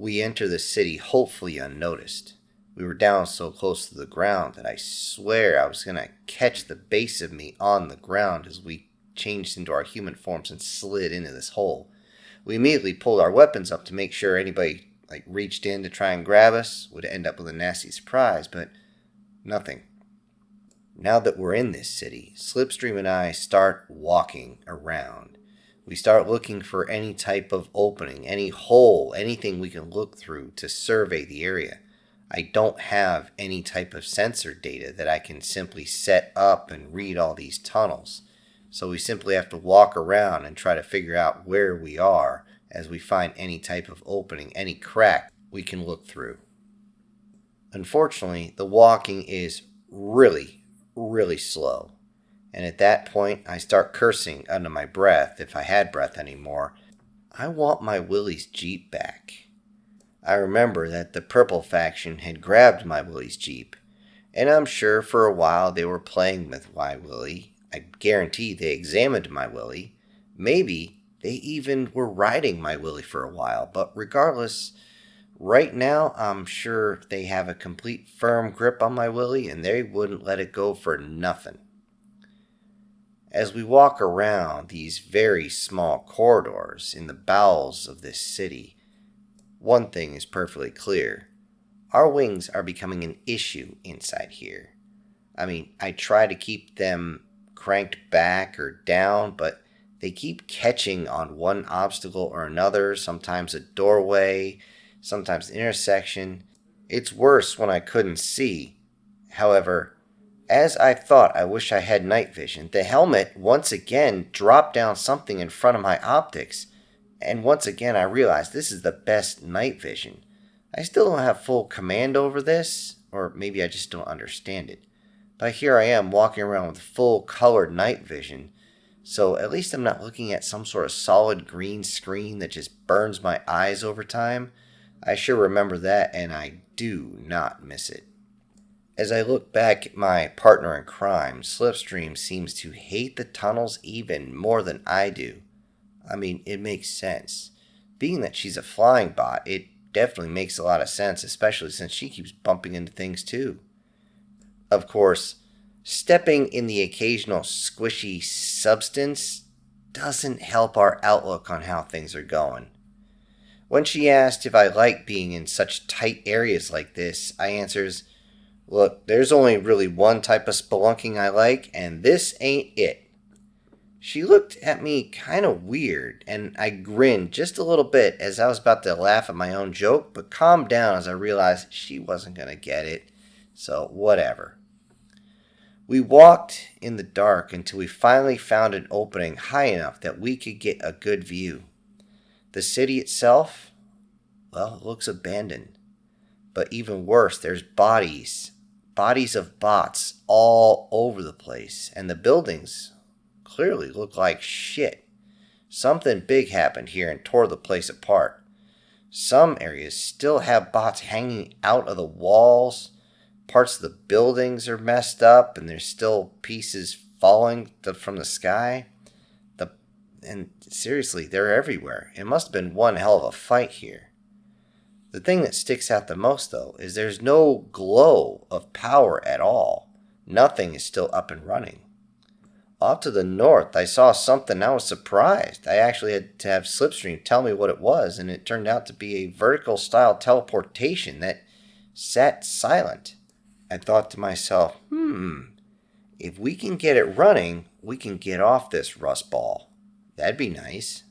We enter the city hopefully unnoticed. We were down so close to the ground that I swear I was going to catch the base of me on the ground as we changed into our human forms and slid into this hole. We immediately pulled our weapons up to make sure anybody reached in to try and grab us would end up with a nasty surprise, but nothing. Now that we're in this city, Slipstream and I start walking around. We start looking for any type of opening, any hole, anything we can look through to survey the area. I don't have any type of sensor data that I can simply set up and read all these tunnels. So we simply have to walk around and try to figure out where we are as we find any type of opening, any crack we can look through. Unfortunately, the walking is really slow. And at that point, I start cursing under my breath, if I had breath anymore. I want my Willie's Jeep back. I remember that the Purple faction had grabbed my Willie's Jeep, and I'm sure for a while they were playing with my Willie. I guarantee they examined my Willie. Maybe they even were riding my Willie for a while, but regardless, right now I'm sure they have a complete firm grip on my Willie and they wouldn't let it go for nothing. As we walk around these very small corridors in the bowels of this city, one thing is perfectly clear. Our wings are becoming an issue inside here. I mean, I try to keep them cranked back or down, but they keep catching on one obstacle or another, sometimes a doorway, sometimes an intersection. It's worse when I couldn't see. However, as I thought I wish I had night vision, the helmet once again dropped down something in front of my optics, and once again I realized this is the best night vision. I still don't have full command over this, or maybe I just don't understand it. But here I am walking around with full colored night vision, so at least I'm not looking at some sort of solid green screen that just burns my eyes over time. I sure remember that, and I do not miss it. As I look back at my partner in crime, Slipstream seems to hate the tunnels even more than I do. I mean, it makes sense. Being that she's a flying bot, it definitely makes a lot of sense, especially since she keeps bumping into things too. Of course, stepping in the occasional squishy substance doesn't help our outlook on how things are going. When she asked if I like being in such tight areas like this, I answers, "Look, there's only really one type of spelunking I like, and this ain't it." She looked at me kind of weird, and I grinned just a little bit as I was about to laugh at my own joke, but calmed down as I realized she wasn't going to get it, so whatever. We walked in the dark until we finally found an opening high enough that we could get a good view. The city itself, well, it looks abandoned. But even worse, there's bodies of bots all over the place, and the buildings clearly look like shit. Something big happened here and tore the place apart. Some areas still have bots hanging out of the walls. Parts of the buildings are messed up, and there's still pieces falling from the sky. And seriously, they're everywhere. It must have been one hell of a fight here. The thing that sticks out the most, though, is there's no glow of power at all. Nothing is still up and running. Off to the north, I saw something. I was surprised. I actually had to have Slipstream tell me what it was, and it turned out to be a vertical-style teleportation that sat silent. I thought to myself, if we can get it running, we can get off this rust ball. That'd be nice.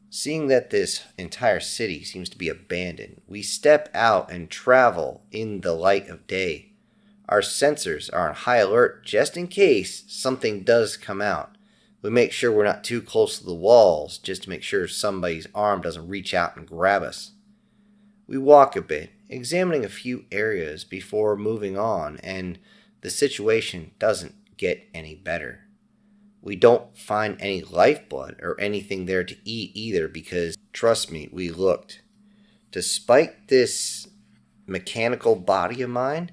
Seeing that this entire city seems to be abandoned, we step out and travel in the light of day. Our sensors are on high alert just in case something does come out. We make sure we're not too close to the walls just to make sure somebody's arm doesn't reach out and grab us. We walk a bit, examining a few areas before moving on, and the situation doesn't get any better. We don't find any lifeblood or anything there to eat either because, trust me, we looked. Despite this mechanical body of mine,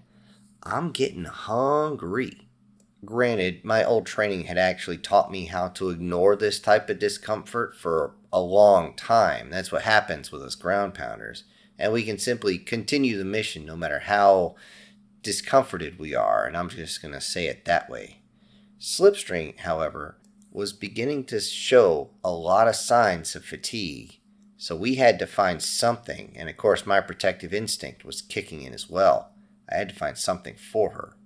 I'm getting hungry. Granted, my old training had actually taught me how to ignore this type of discomfort for a long time. That's what happens with us ground pounders. And we can simply continue the mission no matter how discomforted we are, and I'm just going to say it that way. Slipstream, however, was beginning to show a lot of signs of fatigue, so we had to find something, and of course my protective instinct was kicking in as well. I had to find something for her.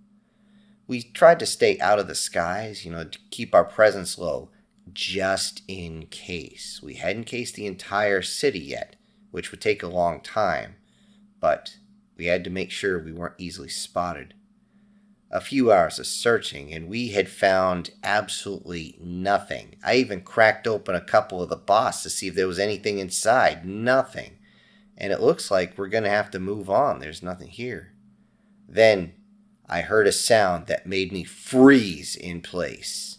We tried to stay out of the skies, to keep our presence low, just in case. We hadn't cased the entire city yet, which would take a long time, but we had to make sure we weren't easily spotted. A few hours of searching, and we had found absolutely nothing. I even cracked open a couple of the boss to see if there was anything inside. Nothing. And it looks like we're going to have to move on. There's nothing here. Then I heard a sound that made me freeze in place.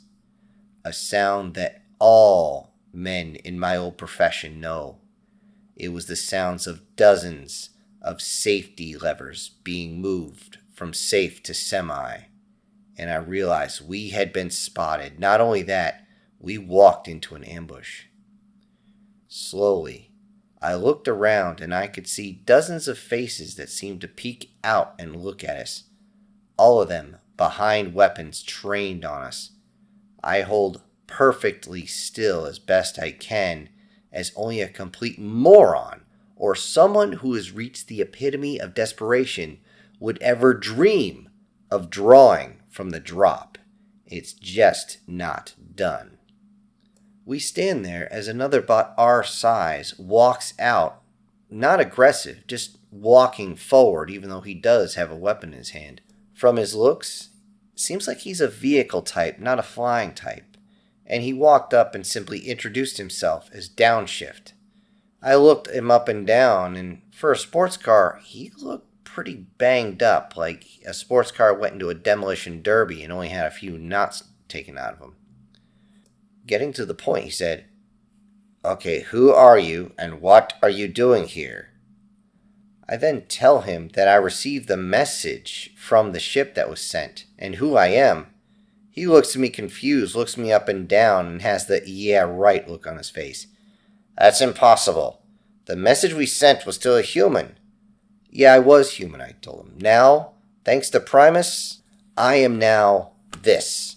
A sound that all men in my old profession know. It was the sounds of dozens of safety levers being moved from safe to semi, and I realized we had been spotted. Not only that, we walked into an ambush. Slowly, I looked around and I could see dozens of faces that seemed to peek out and look at us, all of them behind weapons trained on us. I hold perfectly still as best I can, as only a complete moron or someone who has reached the epitome of desperation would ever dream of drawing from the drop. It's just not done. We stand there as another bot our size walks out, not aggressive, just walking forward, even though he does have a weapon in his hand. From his looks, it seems like he's a vehicle type, not a flying type, and he walked up and simply introduced himself as Downshift. I looked him up and down, and for a sports car, he looked pretty banged up, like a sports car went into a demolition derby and only had a few knots taken out of him. Getting to the point, he said, "Okay, who are you and what are you doing here?" I then tell him that I received the message from the ship that was sent and who I am. He looks at me confused, looks me up and down, and has the "yeah, right" look on his face. "That's impossible. The message we sent was to a human." "Yeah, I was human," I told him. "Now, thanks to Primus, I am now this."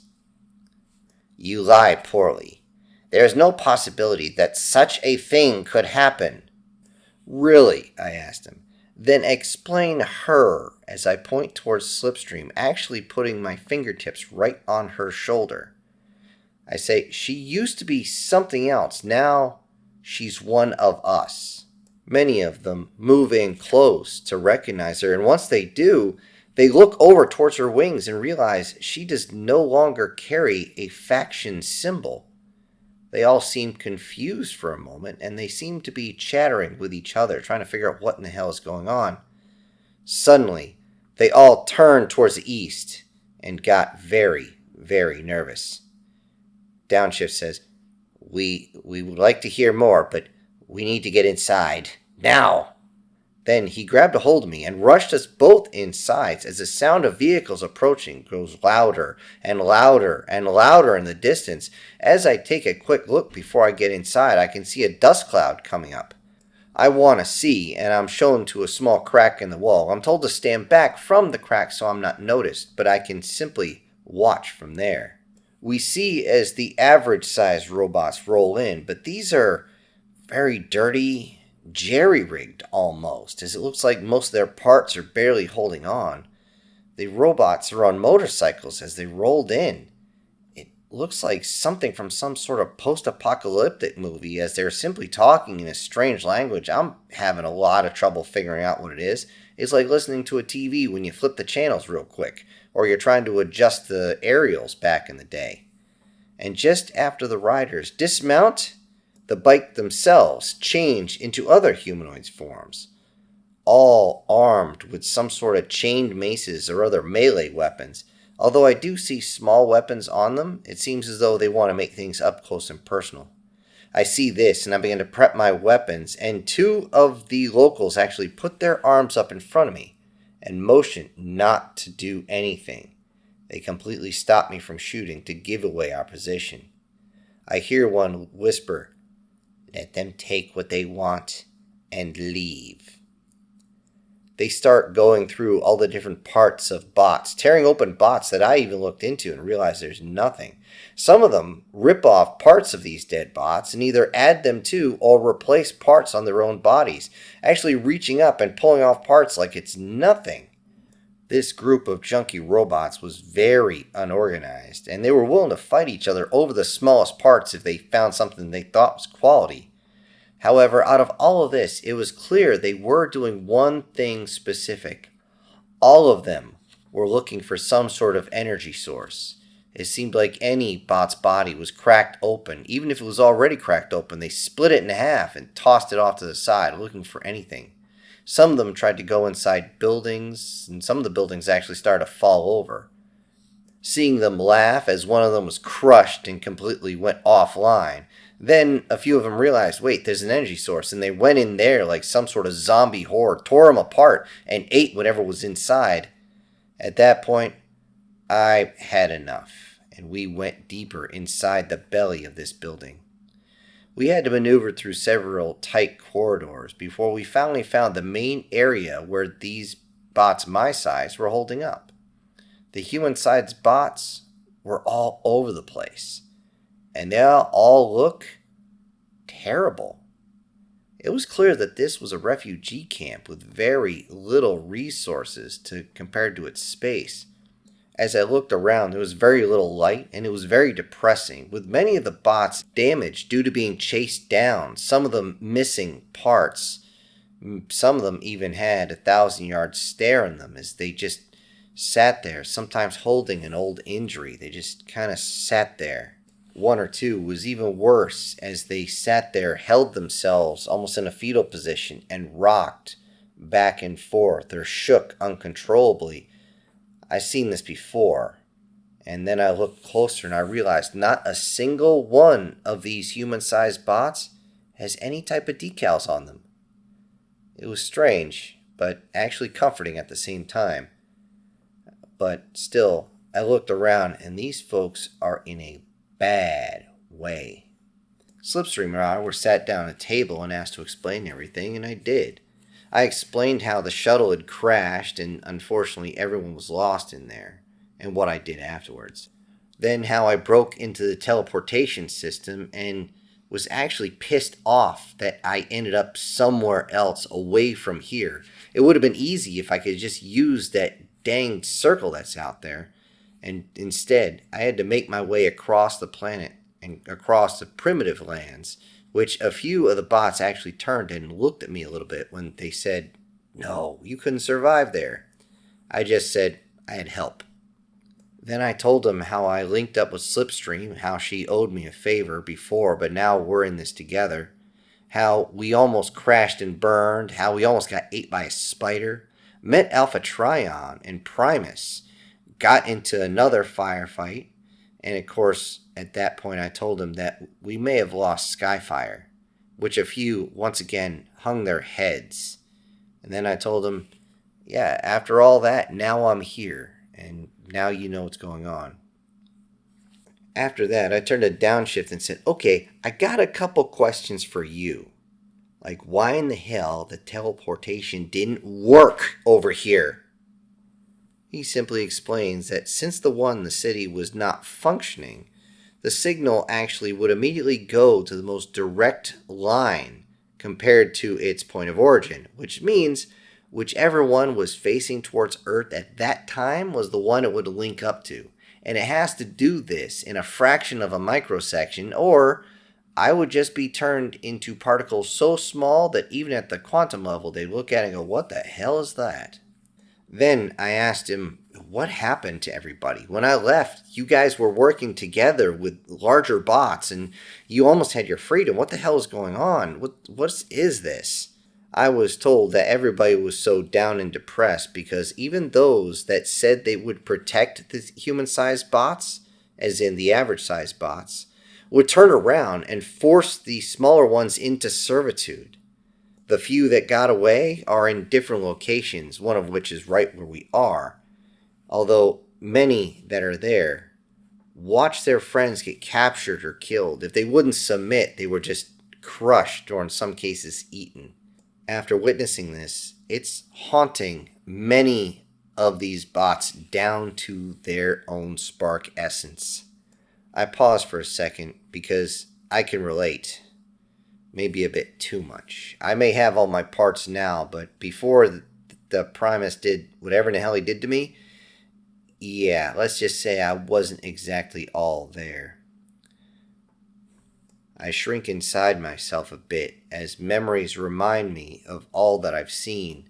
"You lie poorly. There is no possibility that such a thing could happen." "Really?" I asked him. "Then explain her," as I point towards Slipstream, actually putting my fingertips right on her shoulder. I say, "She used to be something else. Now she's one of us." Many of them move in close to recognize her, and once they do, they look over towards her wings and realize she does no longer carry a faction symbol. They all seem confused for a moment, and they seem to be chattering with each other, trying to figure out what in the hell is going on. Suddenly, they all turned towards the east and got very, very nervous. Downshift says, We would like to hear more, but we need to get inside. Now!" Then he grabbed a hold of me and rushed us both inside as the sound of vehicles approaching grows louder and louder and louder in the distance. As I take a quick look before I get inside, I can see a dust cloud coming up. I want to see, and I'm shown to a small crack in the wall. I'm told to stand back from the crack so I'm not noticed, but I can simply watch from there. We see as the average-sized robots roll in, but these are very dirty, jerry-rigged almost, as it looks like most of their parts are barely holding on. The robots are on motorcycles as they rolled in. It looks like something from some sort of post-apocalyptic movie, as they're simply talking in a strange language. I'm having a lot of trouble figuring out what it is. It's like listening to a TV when you flip the channels real quick, or you're trying to adjust the aerials back in the day. And just after the riders dismount, the bike themselves change into other humanoid forms, all armed with some sort of chained maces or other melee weapons. Although I do see small weapons on them, it seems as though they want to make things up close and personal. I see this, and I begin to prep my weapons, and two of the locals actually put their arms up in front of me and motion not to do anything. They completely stop me from shooting to give away our position. I hear one whisper, Let them take what they want and leave. They start going through all the different parts of bots, tearing open bots that I even looked into and realized there's nothing. Some of them rip off parts of these dead bots and either add them to or replace parts on their own bodies, actually reaching up and pulling off parts like it's nothing. This group of junky robots was very unorganized, and they were willing to fight each other over the smallest parts if they found something they thought was quality. However, out of all of this, it was clear they were doing one thing specific. All of them were looking for some sort of energy source. It seemed like any bot's body was cracked open. Even if it was already cracked open, they split it in half and tossed it off to the side, looking for anything. Some of them tried to go inside buildings, and some of the buildings actually started to fall over. Seeing them laugh as one of them was crushed and completely went offline, then a few of them realized, wait, there's an energy source, and they went in there like some sort of zombie horde, tore them apart, and ate whatever was inside. At that point, I had enough, and we went deeper inside the belly of this building. We had to maneuver through several tight corridors before we finally found the main area where these bots my size were holding up. The human-sized bots were all over the place, and they all look terrible. It was clear that this was a refugee camp with very little resources compared to its space. As I looked around, there was very little light, and it was very depressing, with many of the bots damaged due to being chased down, some of them missing parts. Some of them even had 1,000-yard stare in them as they just sat there, sometimes holding an old injury. They just kind of sat there. One or two was even worse as they sat there, held themselves almost in a fetal position, and rocked back and forth or shook uncontrollably. I've seen this before, and then I looked closer and I realized not a single one of these human-sized bots has any type of decals on them. It was strange, but actually comforting at the same time. But still, I looked around, and these folks are in a bad way. Slipstream and I were sat down at a table and asked to explain everything, and I did. I explained how the shuttle had crashed, and unfortunately everyone was lost in there, and what I did afterwards. Then how I broke into the teleportation system and was actually pissed off that I ended up somewhere else away from here. It would have been easy if I could just use that dang circle that's out there, and instead I had to make my way across the planet and across the primitive lands, which a few of the bots actually turned and looked at me a little bit when they said, "No, you couldn't survive there." I just said I had help. Then I told them how I linked up with Slipstream, how she owed me a favor before, but now we're in this together, how we almost crashed and burned, how we almost got ate by a spider, met Infiltrating and Primus, got into another firefight, and of course, at that point I told him that we may have lost Skyfire, which a few, once again, hung their heads. And then I told him, yeah, after all that, now I'm here, and now you know what's going on. After that, I turned to Downshift and said, okay, I got a couple questions for you. Like, why in the hell the teleportation didn't work over here? He simply explains that since the one in the city was not functioning, the signal actually would immediately go to the most direct line compared to its point of origin, which means whichever one was facing towards Earth at that time was the one it would link up to. And it has to do this in a fraction of a microsection, or I would just be turned into particles so small that even at the quantum level, they'd look at it and go, what the hell is that? Then I asked him, what happened to everybody? When I left, you guys were working together with larger bots, and you almost had your freedom. What the hell is going on? What is this? I was told that everybody was so down and depressed because even those that said they would protect the human-sized bots, as in the average-sized bots, would turn around and force the smaller ones into servitude. The few that got away are in different locations, one of which is right where we are. Although many that are there watch their friends get captured or killed. If they wouldn't submit, they were just crushed, or in some cases eaten. After witnessing this, it's haunting many of these bots down to their own spark essence. I pause for a second because I can relate. Maybe a bit too much. I may have all my parts now, but before the Primus did whatever the hell he did to me, yeah, let's just say I wasn't exactly all there. I shrink inside myself a bit as memories remind me of all that I've seen,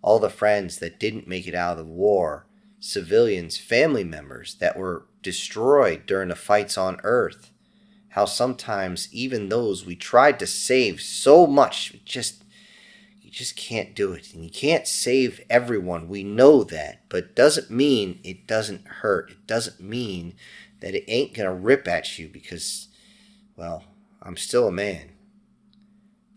all the friends that didn't make it out of the war, civilians, family members that were destroyed during the fights on Earth, how sometimes even those we tried to save so much, you just can't do it. And you can't save everyone, we know that, but it doesn't mean it doesn't hurt. It doesn't mean that it ain't gonna rip at you because, well, I'm still a man.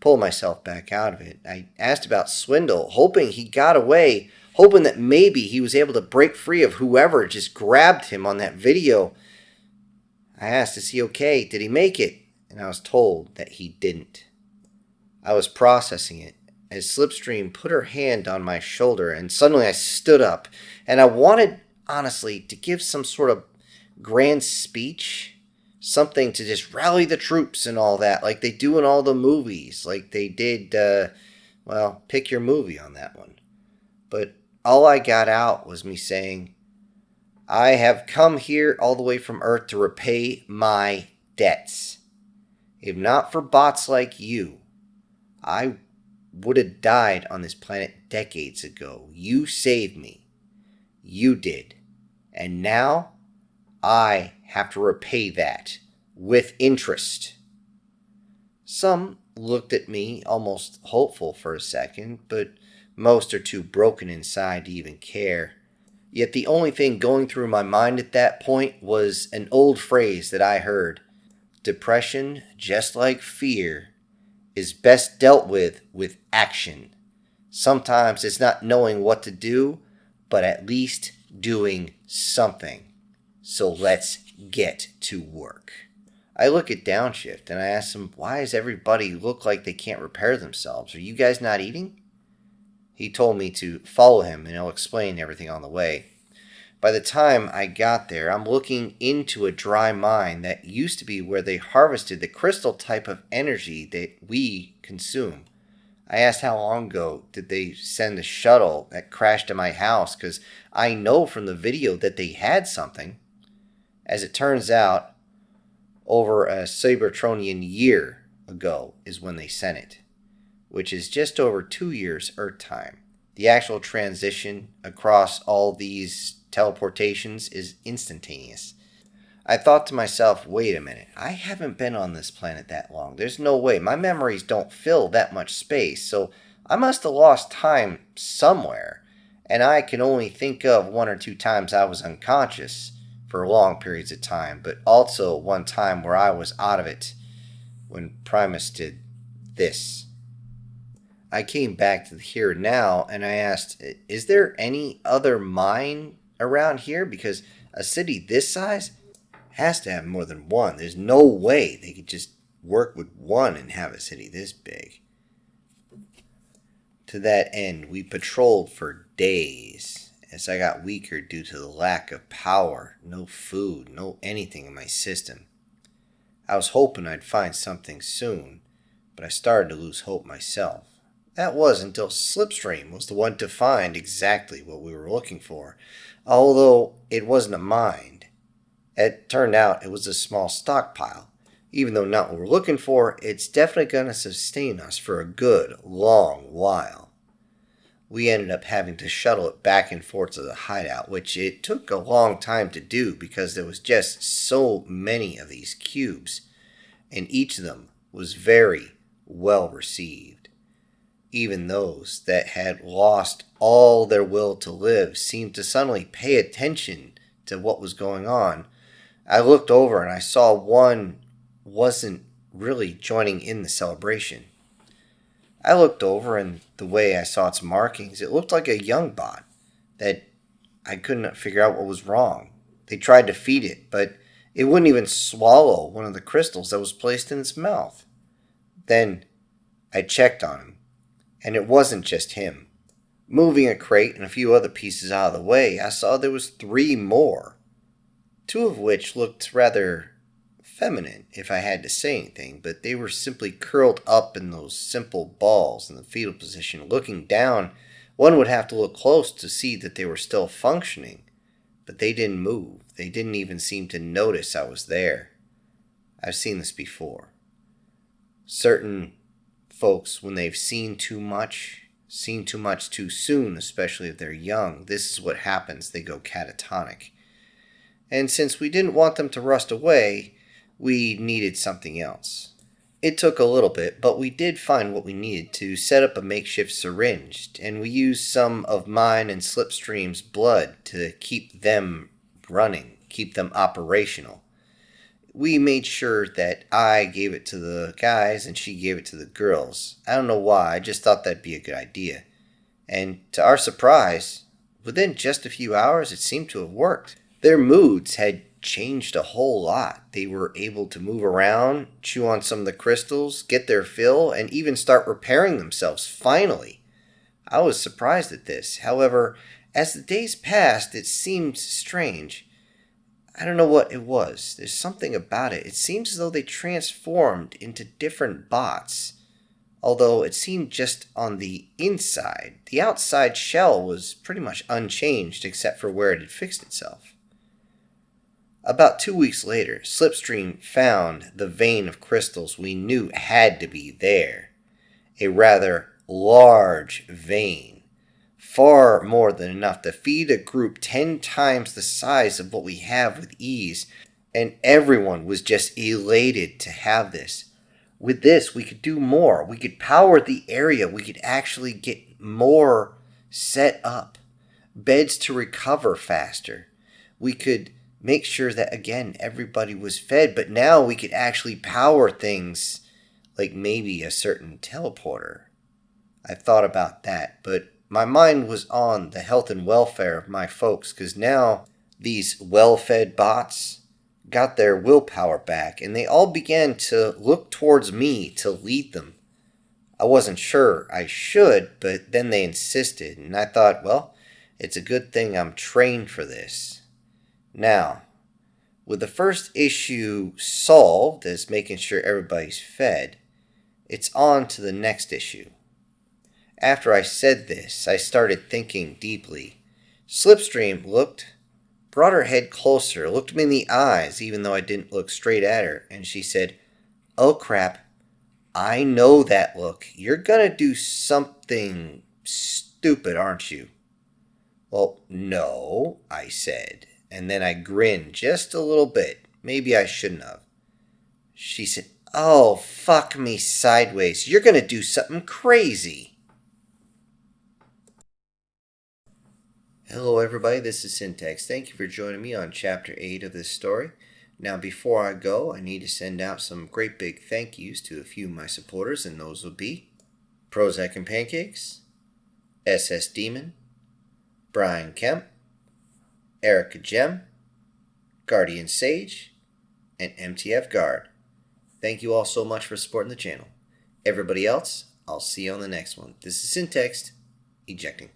Pull myself back out of it. I asked about Swindle, hoping he got away, hoping that maybe he was able to break free of whoever just grabbed him on that video. I asked, is he okay? Did he make it? And I was told that he didn't. I was processing it as Slipstream put her hand on my shoulder, and suddenly I stood up, and I wanted, honestly, to give some sort of grand speech. Something to just rally the troops and all that, like they do in all the movies, like they did, pick your movie on that one. But all I got out was me saying, I have come here all the way from Earth to repay my debts. If not for bots like you, I would have died on this planet decades ago. You saved me. You did. And now I have to repay that with interest. Some looked at me almost hopeful for a second, but most are too broken inside to even care. Yet the only thing going through my mind at that point was an old phrase that I heard. Depression, just like fear, is best dealt with action. Sometimes it's not knowing what to do, but at least doing something. So let's get to work. I look at Downshift and I ask him, why does everybody look like they can't repair themselves? Are you guys not eating? He told me to follow him and he'll explain everything on the way. By the time I got there, I'm looking into a dry mine that used to be where they harvested the crystal type of energy that we consume. I asked how long ago did they send the shuttle that crashed at my house, because I know from the video that they had something. As it turns out, over a Cybertronian year ago is when they sent it, which is just over 2 years Earth time. The actual transition across all these teleportations is instantaneous. I thought to myself, wait a minute, I haven't been on this planet that long. There's no way. My memories don't fill that much space, so I must have lost time somewhere, and I can only think of 1 or 2 times I was unconscious for long periods of time, but also one time where I was out of it when Primus did this. I came back to the here and now and I asked, is there any other mine around here? Because a city this size has to have more than one. There's no way they could just work with one and have a city this big. To that end, we patrolled for days as I got weaker due to the lack of power, no food, no anything in my system. I was hoping I'd find something soon, but I started to lose hope myself. That was until Slipstream was the one to find exactly what we were looking for, although it wasn't a mine. It turned out it was a small stockpile. Even though not what we're looking for, it's definitely going to sustain us for a good, long while. We ended up having to shuttle it back and forth to the hideout, which it took a long time to do because there was just so many of these cubes, and each of them was very well received. Even those that had lost all their will to live seemed to suddenly pay attention to what was going on. I looked over and I saw one wasn't really joining in the celebration. I looked over, and the way I saw its markings, it looked like a young bot that I couldn't figure out what was wrong. They tried to feed it, but it wouldn't even swallow one of the crystals that was placed in its mouth. Then I checked on him, and it wasn't just him. Moving a crate and a few other pieces out of the way, I saw there was 3 more, 2 of which looked rather feminine, if I had to say anything, but they were simply curled up in those simple balls in the fetal position. Looking down, one would have to look close to see that they were still functioning, but they didn't move. They didn't even seem to notice I was there. I've seen this before. Certain folks, when they've seen too much too soon, especially if they're young, this is what happens. They go catatonic. And since we didn't want them to rust away, we needed something else. It took a little bit, but we did find what we needed to set up a makeshift syringe, and we used some of mine and Slipstream's blood to keep them running, keep them operational. We made sure that I gave it to the guys and she gave it to the girls. I don't know why, I just thought that'd be a good idea. And to our surprise, within just a few hours it seemed to have worked. Their moods had changed a whole lot. They were able to move around, chew on some of the crystals, get their fill, and even start repairing themselves, finally. I was surprised at this. However, as the days passed, it seemed strange. I don't know what it was. There's something about it. It seems as though they transformed into different bots, although it seemed just on the inside. The outside shell was pretty much unchanged except for where it had fixed itself. About 2 weeks later, Slipstream found the vein of crystals we knew had to be there. A rather large vein. Far more than enough to feed a group 10 times the size of what we have with ease. And everyone was just elated to have this. With this, we could do more. We could power the area. We could actually get more set up. Beds to recover faster. We could make sure that, again, everybody was fed, but now we could actually power things like maybe a certain teleporter. I thought about that, but my mind was on the health and welfare of my folks, because now these well-fed bots got their willpower back, and they all began to look towards me to lead them. I wasn't sure I should, but then they insisted, and I thought, well, it's a good thing I'm trained for this. Now, with the first issue solved, as making sure everybody's fed, it's on to the next issue. After I said this, I started thinking deeply. Slipstream brought her head closer, looked me in the eyes, even though I didn't look straight at her, and she said, "Oh crap, I know that look. You're gonna do something stupid, aren't you?" "Well, no," I said. And then I grinned just a little bit. Maybe I shouldn't have. She said, "Oh, fuck me sideways. You're going to do something crazy." Hello, everybody. This is Syntax. Thank you for joining me on Chapter 8 of this story. Now, before I go, I need to send out some great big thank yous to a few of my supporters, and those would be Prozac and Pancakes, SS Demon, Brian Kemp, Erica Gem, Guardian Sage, and MTF Guard. Thank you all so much for supporting the channel. Everybody else, I'll see you on the next one. This is Syntax, ejecting.